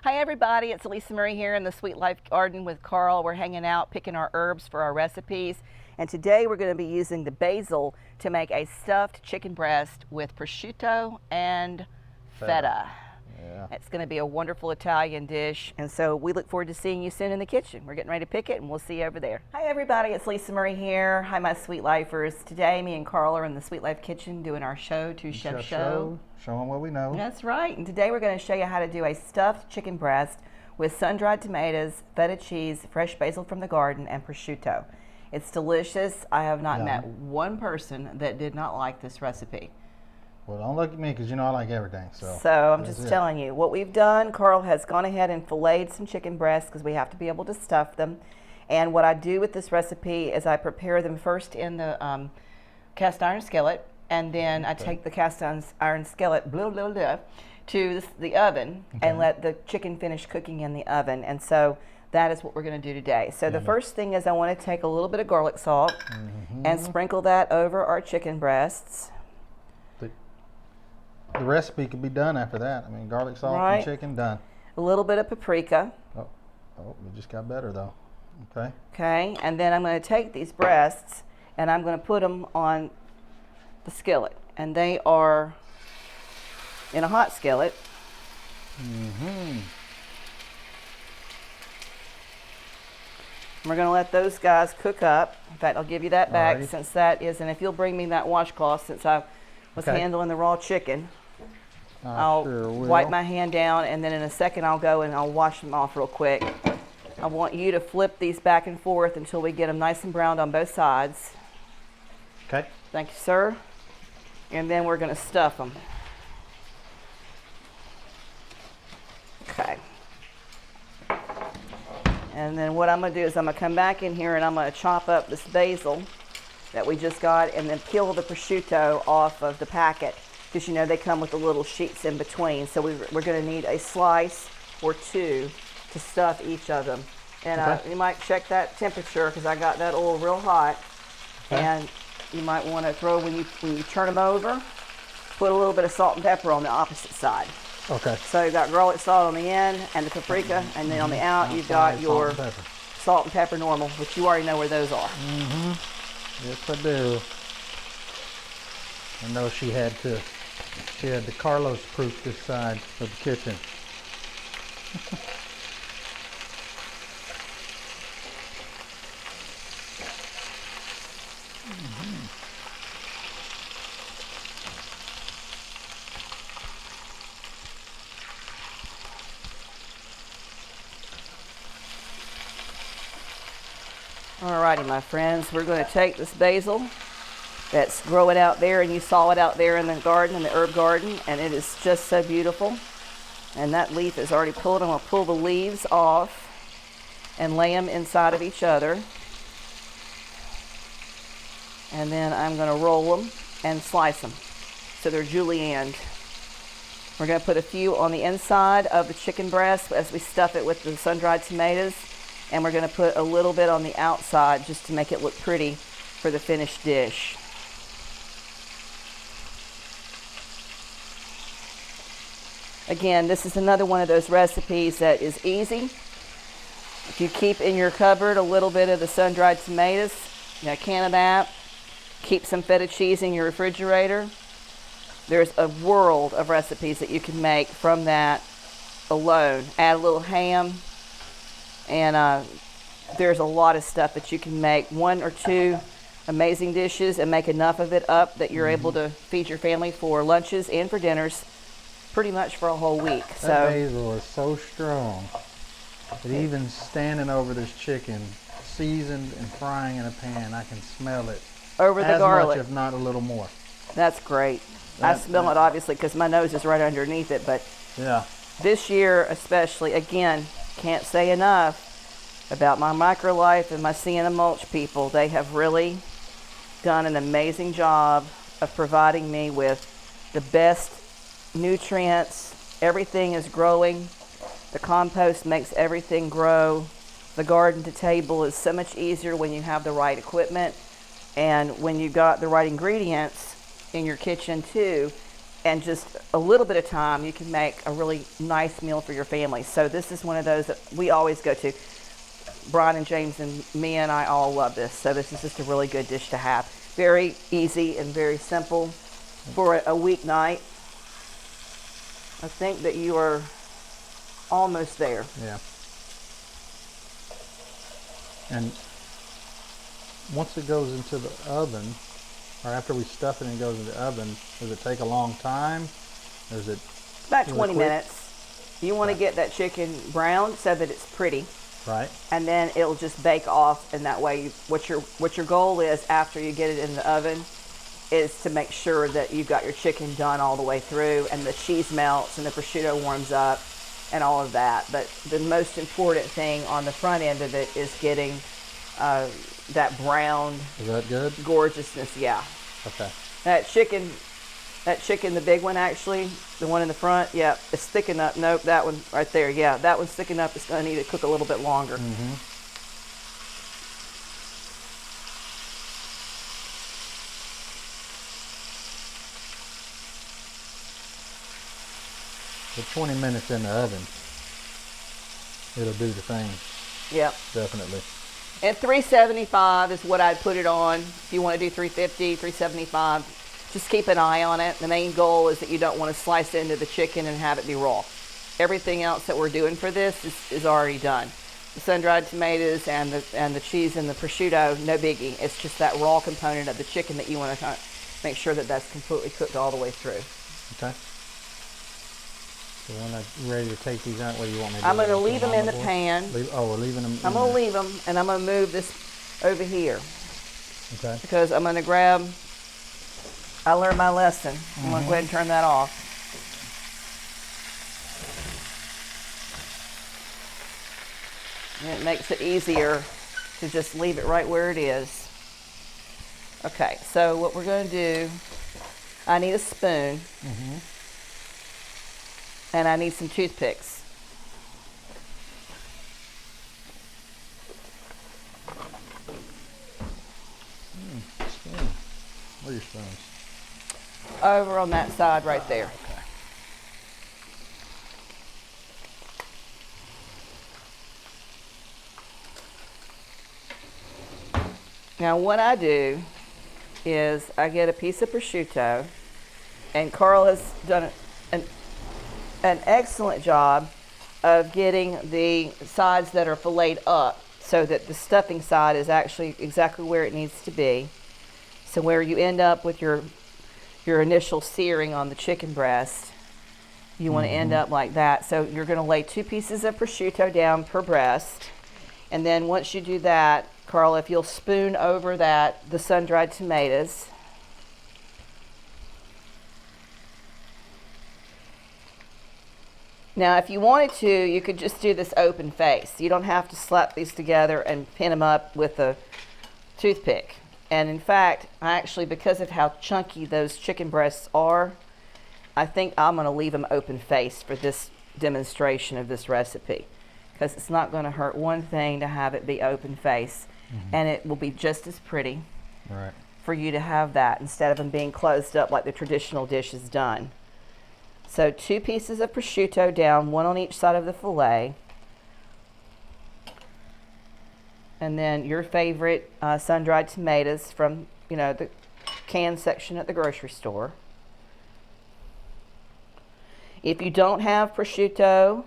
Hi everybody, it's Alisamurray here in the Sweet Life Garden with Carl. We're hanging out picking our herbs for our recipes, and today we're going to be using the basil to make a stuffed chicken breast with prosciutto and feta. Yeah. It's going to be a wonderful Italian dish, and so we look forward to seeing you soon in the kitchen. We're getting ready to pick it, and we'll see you over there. Hi everybody, it's Alisamurray here. Hi my Sweet Lifers. Today me and Carl are in the Sweet Life kitchen doing our show to Chef Show. Show them what we know. That's right, and today we're going to show you how to do a stuffed chicken breast with sun-dried tomatoes, feta cheese, fresh basil from the garden, and prosciutto. It's delicious. I have not met one person that did not like this recipe. Well, don't look at me because you know I like everything. So I'm just telling you what we've done. Carl has gone ahead and filleted some chicken breasts because we have to be able to stuff them. And what I do with this recipe is I prepare them first in the cast iron skillet, and then I take the cast iron skillet to the oven and let the chicken finish cooking in the oven. And so that is what we're going to do today. So the first thing is I want to take a little bit of garlic salt and sprinkle that over our chicken breasts. The recipe could be done after that. I mean, garlic, salt, and chicken, done. A little bit of paprika. Oh, it just got better though. Okay. Okay, and then I'm going to take these breasts and I'm going to put them on the skillet, and they are in a hot skillet. We're going to let those guys cook up. In fact, I'll give you that back since that is, and if you'll bring me that washcloth since I was handling the raw chicken. I'll wipe my hand down, and then in a second I'll go and I'll wash them off real quick. I want you to flip these back and forth until we get them nice and browned on both sides. Okay. Thank you, sir. And then we're going to stuff them. Okay. And then what I'm going to do is I'm going to come back in here and I'm going to chop up this basil that we just got and then peel the prosciutto off of the packet, because you know they come with the little sheets in between. So we're going to need a slice or two to stuff each of them. And you might check that temperature because I got that oil real hot. And you might want to throw, when you turn them over, put a little bit of salt and pepper on the opposite side. Okay. So you've got garlic salt on the end and the paprika, and then on the out you've got your salt and pepper normal, which you already know where those are. Yes, I do. I know she had the Carlos proof this side of the kitchen. Alrighty, my friends, we're going to take this basil that's growing out there, and you saw it out there in the garden, in the herb garden, and it is just so beautiful. And that leaf is already pulled. I'm going to pull the leaves off and lay them inside of each other. And then I'm going to roll them and slice them so they're julienned. We're going to put a few on the inside of the chicken breast as we stuff it with the sun-dried tomatoes. And we're going to put a little bit on the outside just to make it look pretty for the finished dish. Again, this is another one of those recipes that is easy. If you keep in your cupboard a little bit of the sun-dried tomatoes, a can of that, keep some feta cheese in your refrigerator, there's a world of recipes that you can make from that alone. Add a little ham. And there's a lot of stuff that you can make. One or two amazing dishes and make enough of it up that you're able to feed your family for lunches and for dinners pretty much for a whole week. That basil is so strong that even standing over this chicken, seasoned and frying in a pan, I can smell it. Over the garlic. As much, if not a little more. That's great. I smell it obviously because my nose is right underneath it, but this year especially, again, can't say enough about my microlife and my Sienna mulch people. They have really done an amazing job of providing me with the best nutrients. Everything is growing. The compost makes everything grow. The garden to table is so much easier when you have the right equipment and when you've got the right ingredients in your kitchen too. and just a little bit of time, you can make a really nice meal for your family. So this is one of those that we always go to. Brian and James and me and I all love this. So this is just a really good dish to have. Very easy and very simple for a weeknight. I think that you are almost there. Yeah. And once it goes into the oven, or after we stuff it and it goes in the oven, does it take a long time? Or is it About really 20 quick? minutes. You want to get that chicken browned so that it's pretty. Right. And then it'll just bake off, and that way what your goal is after you get it in the oven is to make sure that you've got your chicken done all the way through and the cheese melts and the prosciutto warms up and all of that. But the most important thing on the front end of it is getting that browned Is that good? gorgeousness. Yeah. Okay. That chicken, the big one actually, the one in the front, yeah, it's thick enough. Nope, that one right there, yeah, that one's thick enough. It's going to need to cook a little bit longer. Mm-hmm. So 20 minutes in the oven, it'll do the thing. Yep. Definitely. And 375 is what I'd put it on. If you want to do 350, 375, just keep an eye on it. The main goal is that you don't want to slice into the chicken and have it be raw. Everything else that we're doing for this is already done. The sun-dried tomatoes and the cheese and the prosciutto, no biggie. It's just that raw component of the chicken that you want to make sure that that's completely cooked all the way through. Okay. So when I'm ready to take these out, what do you want me to do? I'm going to leave them in the pan. We're leaving them. I'm going to leave them, and I'm going to move this over here. Okay. Because I'm going to grab, I learned my lesson. I'm going to go ahead and turn that off. And it makes it easier to just leave it right where it is. Okay, so what we're going to do, I need a spoon. And I need some toothpicks. Spoon. Where are your spoons? Over on that side right there. Okay. Now what I do is I get a piece of prosciutto, and Carl has done an excellent job of getting the sides that are filleted up so that the stuffing side is actually exactly where it needs to be. So where you end up with your initial searing on the chicken breast, you want to end up like that. So you're going to lay 2 pieces of prosciutto down per breast. And then once you do that, Carl, if you'll spoon over that, the sun-dried tomatoes. Now, if you wanted to, you could just do this open face. You don't have to slap these together and pin them up with a toothpick. And in fact, because of how chunky those chicken breasts are, I think I'm going to leave them open face for this demonstration of this recipe, because it's not going to hurt one thing to have it be open face, and it will be just as pretty for you to have that instead of them being closed up like the traditional dish is done. So 2 pieces of prosciutto down, 1 on each side of the fillet. And then your favorite sun-dried tomatoes from, the can section at the grocery store. If you don't have prosciutto,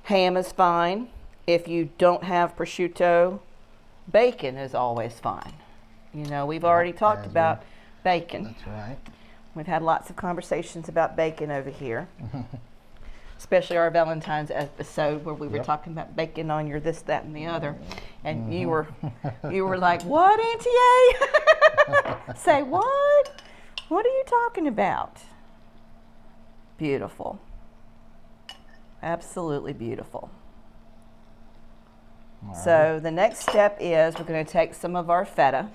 ham is fine. If you don't have prosciutto, bacon is always fine. We've already talked about bacon. That's right. We've had lots of conversations about bacon over here, especially our Valentine's episode where we were talking about bacon on your this, that, and the other, and you were like, "What, Auntie A?" Say what? What are you talking about? Beautiful, absolutely beautiful. So the next step is we're going to take some of our feta,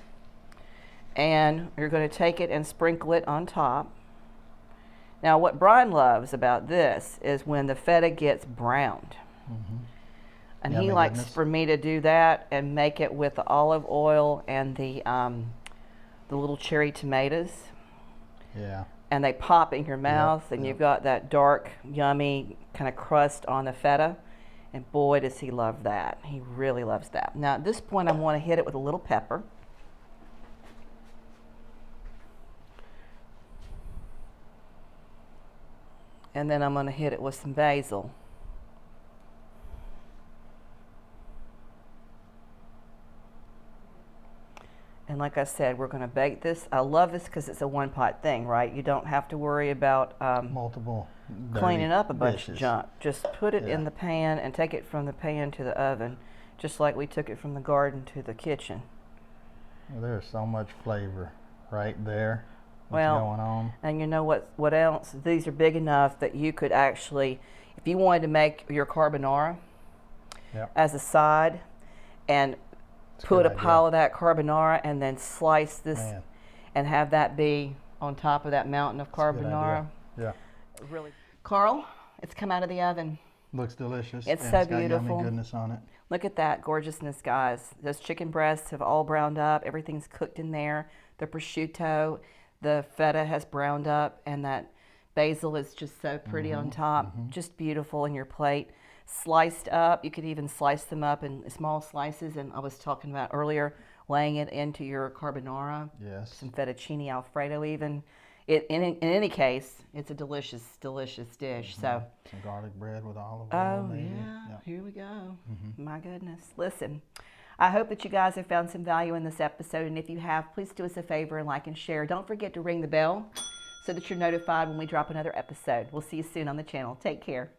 and you're going to take it and sprinkle it on top. Now what Brian loves about this is when the feta gets browned. And he likes for me to do that and make it with the olive oil and the little cherry tomatoes. Yeah. and they pop in your mouth, and you've got that dark, yummy kind of crust on the feta. And boy, does he love that. He really loves that. Now, at this point, I want to hit it with a little pepper. And then I'm going to hit it with some basil. And like I said, we're going to bake this. I love this because it's a one-pot thing, right? You don't have to worry about multiple cleaning up a bunch dishes. of junk. Just put it in the pan and take it from the pan to the oven, just like we took it from the garden to the kitchen. Well, there's so much flavor right there. What's Well, going on? and you know what else? These are big enough that you could actually, if you wanted to make your carbonara as a side, and put a pile of that carbonara and then slice this and have that be on top of that mountain of carbonara. Yeah. Really. Carl, it's come out of the oven. Looks delicious. It's and so it's got beautiful. Yummy goodness on it. Look at that gorgeousness, guys. Those chicken breasts have all browned up. Everything's cooked in there. The prosciutto, the feta has browned up, and that basil is just so pretty on top. Just beautiful in your plate. Sliced up. You could even slice them up in small slices, and I was talking about earlier laying it into your carbonara. Yes. Some fettuccine Alfredo even. In any case, it's a delicious, delicious dish. So some garlic bread with olive oil. Oh yeah, here we go. My goodness. Listen, I hope that you guys have found some value in this episode, and if you have, please do us a favor and like and share. Don't forget to ring the bell so that you're notified when we drop another episode. We'll see you soon on the channel. Take care.